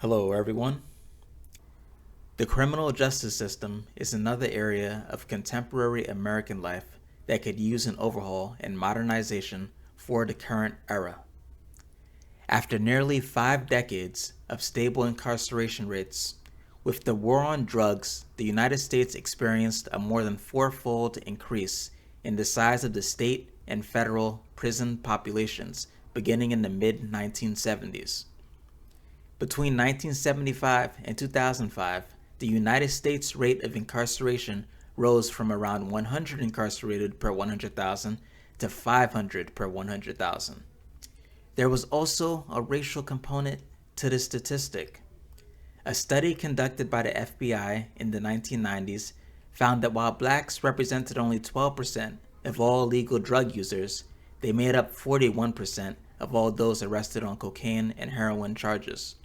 Hello, everyone. The criminal justice system is another area of contemporary American life that could use an overhaul and modernization for the current era. After nearly 5 decades of stable incarceration rates, with the war on drugs, the United States experienced a more than fourfold increase in the size of the state and federal prison populations beginning in the mid 1970s. Between 1975 and 2005, the United States rate of incarceration rose from around 100 incarcerated per 100,000 to 500 per 100,000. There was also a racial component to the statistic. A study conducted by the FBI in the 1990s found that while blacks represented only 12% of all legal drug users, they made up 41% of all those arrested on cocaine and heroin charges.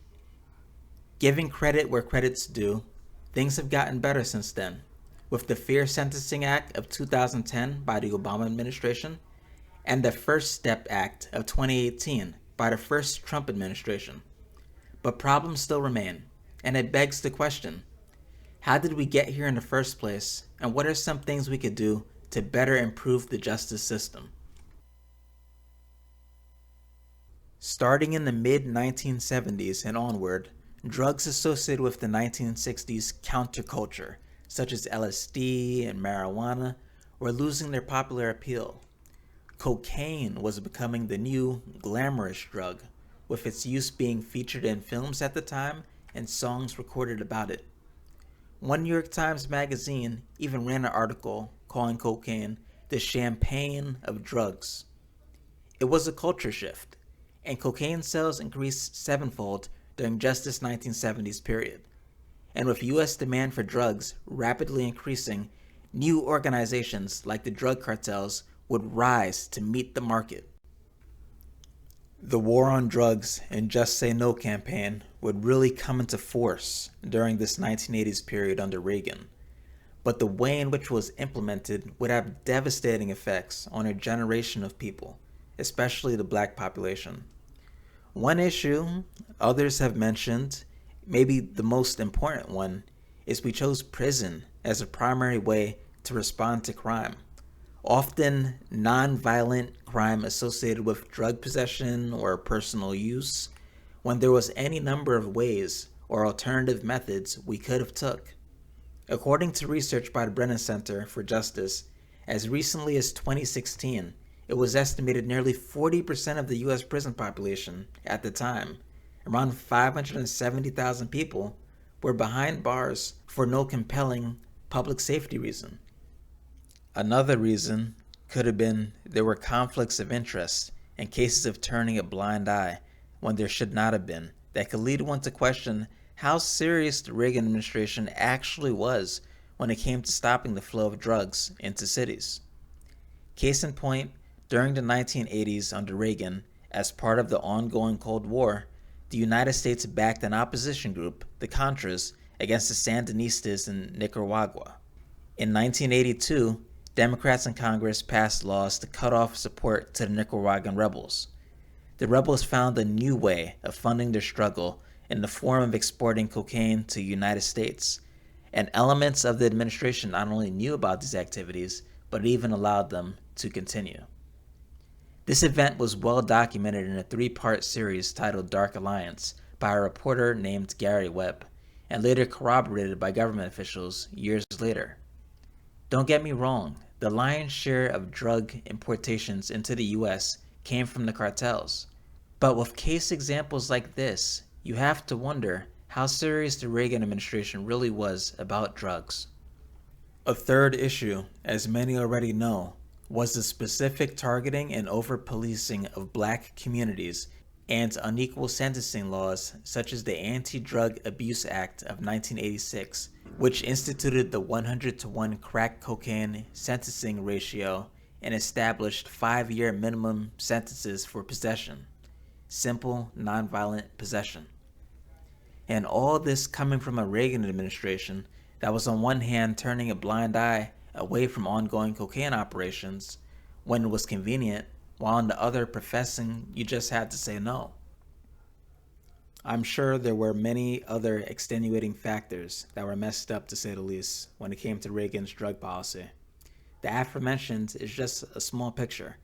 Giving credit where credit's due, things have gotten better since then, with the Fair Sentencing Act of 2010 by the Obama administration and the First Step Act of 2018 by the first Trump administration. But problems still remain, and it begs the question, how did we get here in the first place, and what are some things we could do to better improve the justice system? Starting in the mid 1970s and onward, drugs associated with the 1960s counterculture, such as LSD and marijuana, were losing their popular appeal. Cocaine was becoming the new glamorous drug, with its use being featured in films at the time and songs recorded about it. One New York Times magazine even ran an article calling cocaine the champagne of drugs. It was a culture shift, and cocaine sales increased sevenfold during just this 1970s period. And with U.S. demand for drugs rapidly increasing, new organizations like the drug cartels would rise to meet the market. The War on Drugs and Just Say No campaign would really come into force during this 1980s period under Reagan, but the way in which it was implemented would have devastating effects on a generation of people, especially the black population. One issue others have mentioned, maybe the most important one, is we chose prison as a primary way to respond to crime. Often non-violent crime associated with drug possession or personal use, when there was any number of ways or alternative methods we could have took. According to research by the Brennan Center for Justice, as recently as 2016, it was estimated nearly 40% of the U.S. prison population at the time, around 570,000 people, were behind bars for no compelling public safety reason. Another reason could have been there were conflicts of interest and cases of turning a blind eye when there should not have been that could lead one to question how serious the Reagan administration actually was when it came to stopping the flow of drugs into cities. Case in point, during the 1980s under Reagan, as part of the ongoing Cold War, the United States backed an opposition group, the Contras, against the Sandinistas in Nicaragua. In 1982, Democrats in Congress passed laws to cut off support to the Nicaraguan rebels. The rebels found a new way of funding their struggle in the form of exporting cocaine to the United States, and elements of the administration not only knew about these activities, but even allowed them to continue. This event was well documented in a 3-part series titled Dark Alliance by a reporter named Gary Webb, and later corroborated by government officials years later. Don't get me wrong, the lion's share of drug importations into the U.S. came from the cartels. But with case examples like this, you have to wonder how serious the Reagan administration really was about drugs. A third issue, as many already know, was the specific targeting and over-policing of black communities and unequal sentencing laws such as the Anti-Drug Abuse Act of 1986, which instituted the 100-to-1 crack cocaine sentencing ratio and established 5-year minimum sentences for possession, simple, nonviolent possession. And all this coming from a Reagan administration that was on one hand turning a blind eye away from ongoing cocaine operations when it was convenient, while on the other professing you just had to say no. I'm sure there were many other extenuating factors that were messed up, to say the least, when it came to Reagan's drug policy. The aforementioned is just a small picture.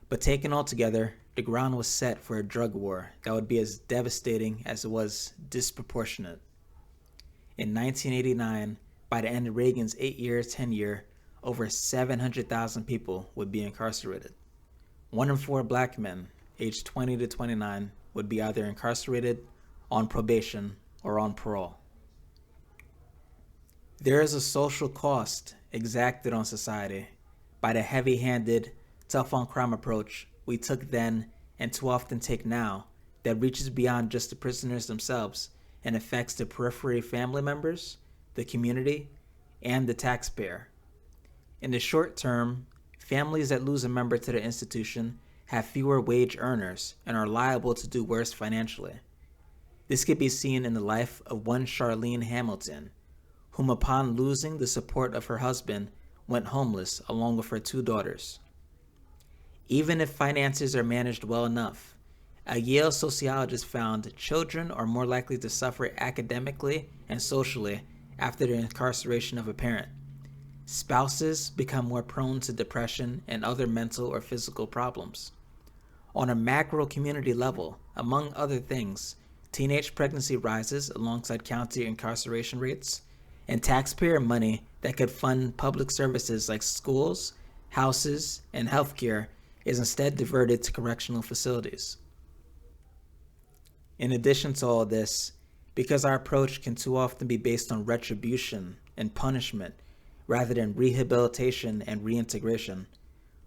But taken all together, the ground was set for a drug war that would be as devastating as it was disproportionate. In 1989, by the end of Reagan's 8-year tenure, over 700,000 people would be incarcerated. 1 in 4 black men, aged 20 to 29, would be either incarcerated, on probation, or on parole. There is a social cost exacted on society by the heavy-handed, tough-on-crime approach we took then and too often take now that reaches beyond just the prisoners themselves and affects the periphery family members, the community, and the taxpayer. In the short term, families that lose a member to the institution have fewer wage earners and are liable to do worse financially. This could be seen in the life of one Charlene Hamilton, whom upon losing the support of her husband went homeless along with her 2 daughters. Even if finances are managed well enough, a Yale sociologist found children are more likely to suffer academically and socially after the incarceration of a parent. Spouses become more prone to depression and other mental or physical problems. On a macro community level, among other things, teenage pregnancy rises alongside county incarceration rates, and taxpayer money that could fund public services like schools, houses, and healthcare is instead diverted to correctional facilities. In addition to all this, because our approach can too often be based on retribution and punishment rather than rehabilitation and reintegration,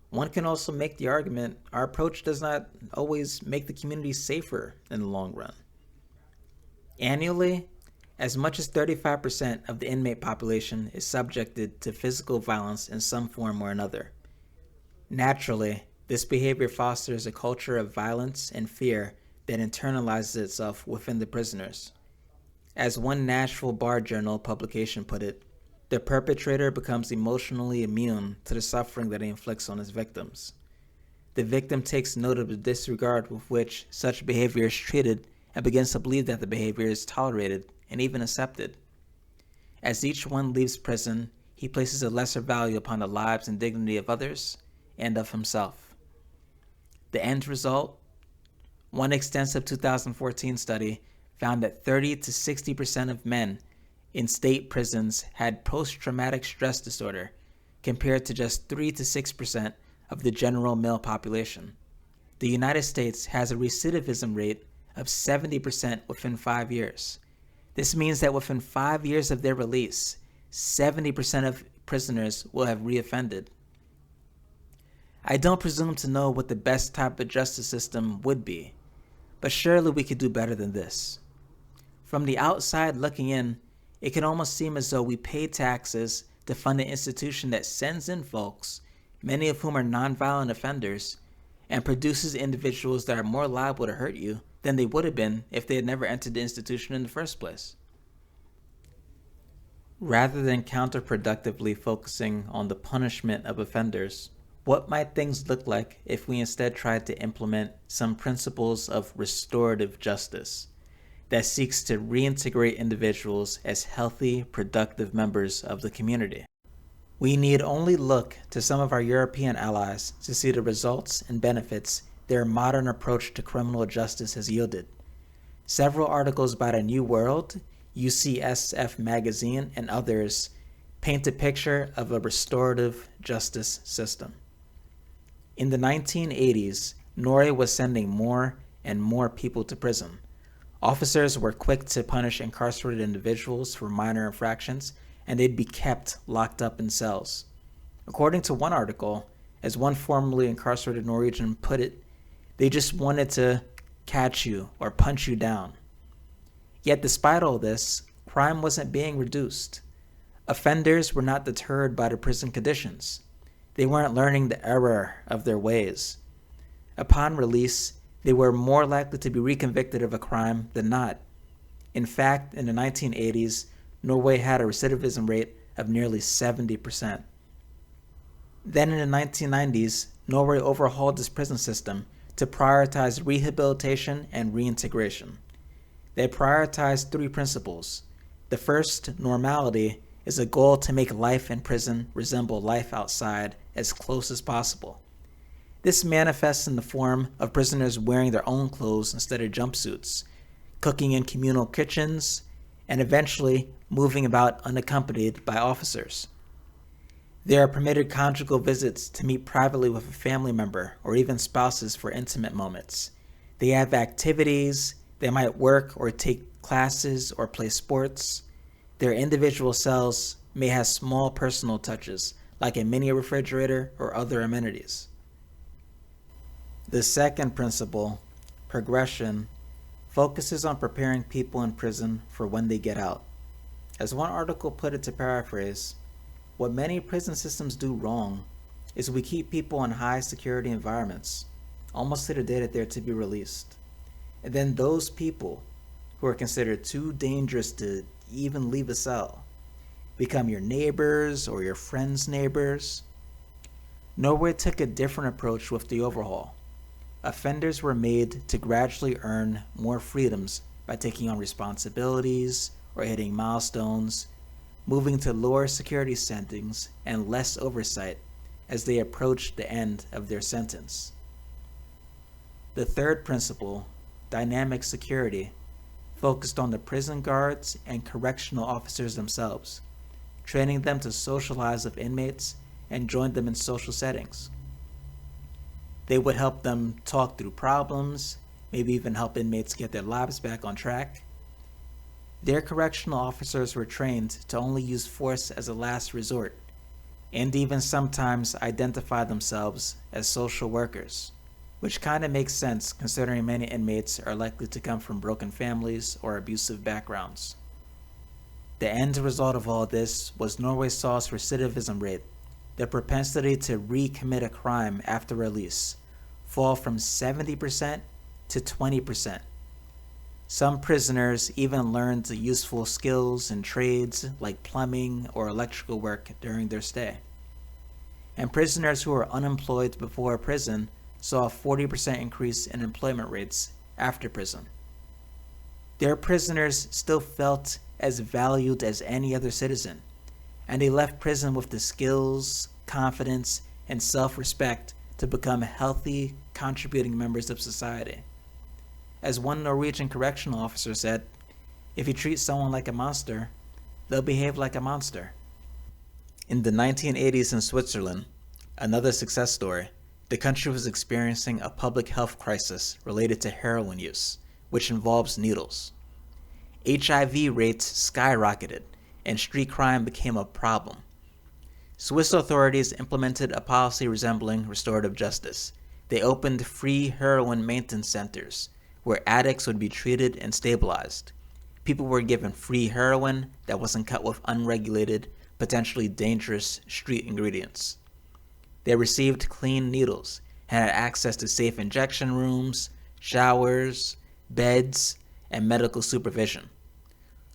one can also make the argument our approach does not always make the community safer in the long run. Annually, as much as 35% of the inmate population is subjected to physical violence in some form or another. Naturally, this behavior fosters a culture of violence and fear that internalizes itself within the prisoners. As one Nashville Bar Journal publication put it, the perpetrator becomes emotionally immune to the suffering that he inflicts on his victims. The victim takes note of the disregard with which such behavior is treated and begins to believe that the behavior is tolerated and even accepted. As each one leaves prison, he places a lesser value upon the lives and dignity of others and of himself. The end result? One extensive 2014 study found that 30 to 60% of men in state prisons had post-traumatic stress disorder, compared to just 3 to 6% of the general male population. The United States has a recidivism rate of 70% within 5 years. This means that within 5 years of their release, 70% of prisoners will have reoffended. I don't presume to know what the best type of justice system would be, but surely we could do better than this. From the outside looking in, it can almost seem as though we pay taxes to fund an institution that sends in folks, many of whom are nonviolent offenders, and produces individuals that are more liable to hurt you than they would have been if they had never entered the institution in the first place. Rather than counterproductively focusing on the punishment of offenders, what might things look like if we instead tried to implement some principles of restorative justice that seeks to reintegrate individuals as healthy, productive members of the community? We need only look to some of our European allies to see the results and benefits their modern approach to criminal justice has yielded. Several articles by the New World, UCSF Magazine, and others paint a picture of a restorative justice system. In the 1980s, Norway was sending more and more people to prison. Officers were quick to punish incarcerated individuals for minor infractions, and they'd be kept locked up in cells. According to one article, as one formerly incarcerated Norwegian put it, they just wanted to catch you or punch you down. Yet despite all this, crime wasn't being reduced. Offenders were not deterred by the prison conditions. They weren't learning the error of their ways. Upon release, they were more likely to be reconvicted of a crime than not. In fact, in the 1980s, Norway had a recidivism rate of nearly 70%. Then in the 1990s, Norway overhauled its prison system to prioritize rehabilitation and reintegration. They prioritize three principles. The first, normality, is a goal to make life in prison resemble life outside as close as possible. This manifests in the form of prisoners wearing their own clothes instead of jumpsuits, cooking in communal kitchens, and eventually moving about unaccompanied by officers. They are permitted conjugal visits to meet privately with a family member or even spouses for intimate moments. They have activities, they might work or take classes or play sports. Their individual cells may have small personal touches, like a mini refrigerator or other amenities. The second principle, progression, focuses on preparing people in prison for when they get out. As one article put it, to paraphrase, what many prison systems do wrong is we keep people in high security environments, almost to the day that they're to be released. And then those people who are considered too dangerous to even leave a cell become your neighbors or your friends' neighbors. Norway took a different approach with the overhaul. Offenders were made to gradually earn more freedoms by taking on responsibilities or hitting milestones, moving to lower security settings and less oversight as they approached the end of their sentence. The third principle, dynamic security, focused on the prison guards and correctional officers themselves, training them to socialize with inmates and join them in social settings. They would help them talk through problems, maybe even help inmates get their lives back on track. Their correctional officers were trained to only use force as a last resort, and even sometimes identify themselves as social workers, which kind of makes sense considering many inmates are likely to come from broken families or abusive backgrounds. The end result of all this was Norway saw's recidivism rate, the propensity to recommit a crime after release, fall from 70% to 20%. Some prisoners even learned the useful skills and trades like plumbing or electrical work during their stay. And prisoners who were unemployed before prison saw a 40% increase in employment rates after prison. Their prisoners still felt as valued as any other citizen, and they left prison with the skills, confidence, and self-respect to become healthy, contributing members of society. As one Norwegian correctional officer said, if you treat someone like a monster, they'll behave like a monster. In the 1980s in Switzerland, another success story, the country was experiencing a public health crisis related to heroin use, which involves needles. HIV rates skyrocketed, and street crime became a problem. Swiss authorities implemented a policy resembling restorative justice. They opened free heroin maintenance centers, where addicts would be treated and stabilized. People were given free heroin that wasn't cut with unregulated, potentially dangerous street ingredients. They received clean needles and had access to safe injection rooms, showers, beds, and medical supervision.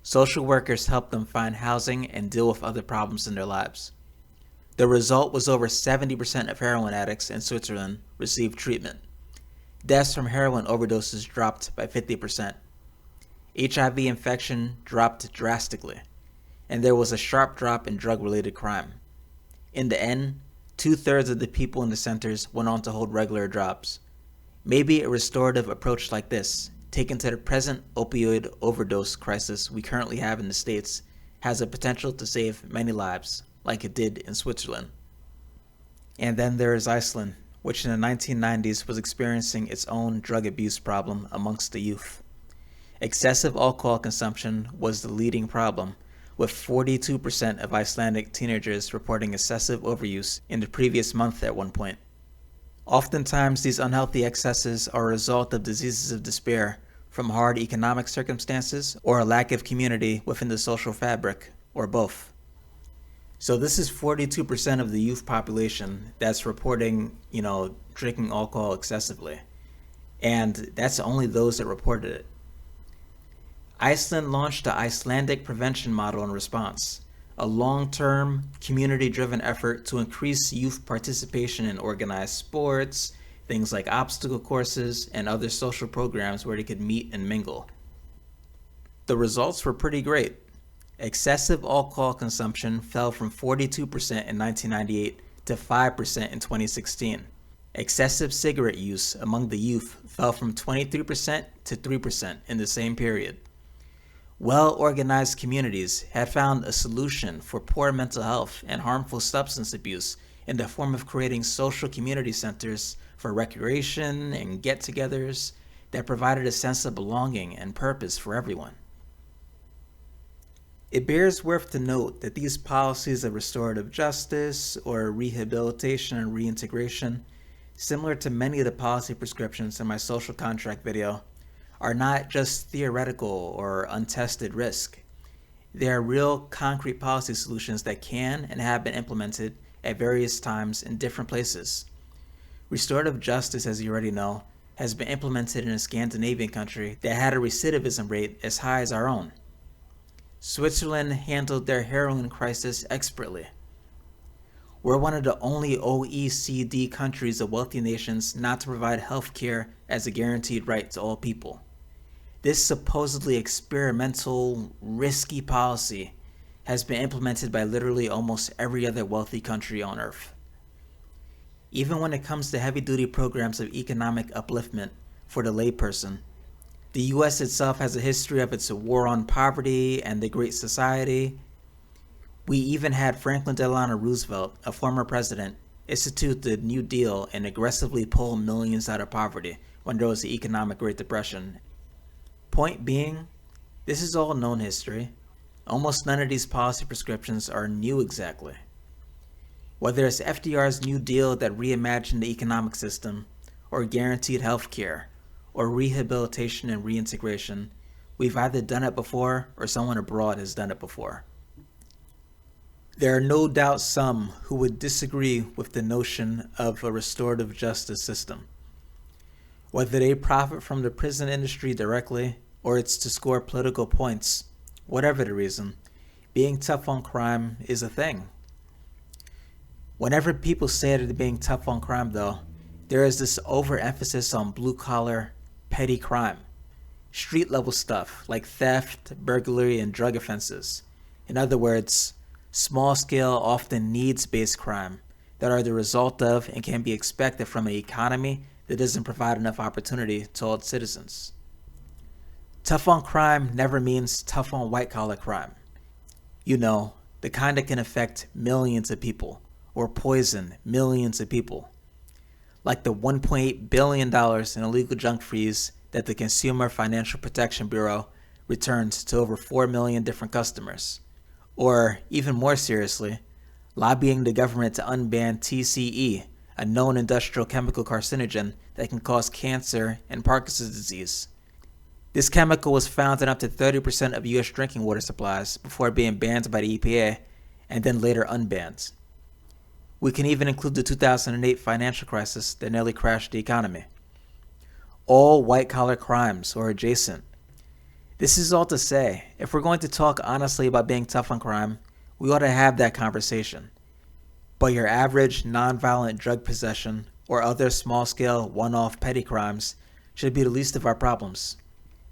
Social workers helped them find housing and deal with other problems in their lives. The result was over 70% of heroin addicts in Switzerland received treatment. Deaths from heroin overdoses dropped by 50%. HIV infection dropped drastically, and there was a sharp drop in drug-related crime. In the end, 2/3 of the people in the centers went on to hold regular jobs. Maybe a restorative approach like this, taken to the present opioid overdose crisis we currently have in the States, has the potential to save many lives, like it did in Switzerland. And then there is Iceland, which in the 1990s was experiencing its own drug abuse problem amongst the youth. Excessive alcohol consumption was the leading problem, with 42% of Icelandic teenagers reporting excessive overuse in the previous month at one point. Oftentimes, these unhealthy excesses are a result of diseases of despair from hard economic circumstances or a lack of community within the social fabric, or both. So this is 42% of the youth population that's reporting, drinking alcohol excessively. And that's only those that reported it. Iceland launched the Icelandic Prevention Model in response, a long-term, community-driven effort to increase youth participation in organized sports, things like obstacle courses, and other social programs where they could meet and mingle. The results were pretty great. Excessive alcohol consumption fell from 42% in 1998 to 5% in 2016. Excessive cigarette use among the youth fell from 23% to 3% in the same period. Well-organized communities had found a solution for poor mental health and harmful substance abuse in the form of creating social community centers for recreation and get-togethers that provided a sense of belonging and purpose for everyone. It bears worth to note that these policies of restorative justice or rehabilitation and reintegration, similar to many of the policy prescriptions in my social contract video, are not just theoretical or untested risk. They are real concrete policy solutions that can and have been implemented at various times in different places. Restorative justice, as you already know, has been implemented in a Scandinavian country that had a recidivism rate as high as our own. Switzerland handled their heroin crisis expertly. We're one of the only OECD countries of wealthy nations not to provide health care as a guaranteed right to all people. This supposedly experimental, risky policy has been implemented by literally almost every other wealthy country on Earth. Even when it comes to heavy-duty programs of economic upliftment for the layperson, the US itself has a history of its war on poverty and the Great Society. We even had Franklin Delano Roosevelt, a former president, institute the New Deal and aggressively pull millions out of poverty when there was the economic Great Depression. Point being, this is all known history. Almost none of these policy prescriptions are new exactly. Whether it's FDR's New Deal that reimagined the economic system, or guaranteed health care, or rehabilitation and reintegration, we've either done it before or someone abroad has done it before. There are no doubt some who would disagree with the notion of a restorative justice system. Whether they profit from the prison industry directly or it's to score political points, whatever the reason, being tough on crime is a thing. Whenever people say that they're being tough on crime, though, there is this overemphasis on blue-collar, petty crime, street-level stuff like theft, burglary, and drug offenses. In other words, small-scale, often needs-based crime that are the result of and can be expected from an economy that doesn't provide enough opportunity to all its citizens. Tough on crime never means tough on white-collar crime. You know, the kind that can affect millions of people or poison millions of people. Like the $1.8 billion in illegal junk fees that the Consumer Financial Protection Bureau returned to over 4 million different customers. Or, even more seriously, lobbying the government to unban TCE, a known industrial chemical carcinogen that can cause cancer and Parkinson's disease. This chemical was found in up to 30% of U.S. drinking water supplies before being banned by the EPA and then later unbanned. We can even include the 2008 financial crisis that nearly crashed the economy. All white-collar crimes or adjacent. This is all to say, if we're going to talk honestly about being tough on crime, we ought to have that conversation. But your average nonviolent drug possession or other small-scale one-off petty crimes should be the least of our problems.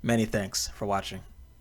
Many thanks for watching.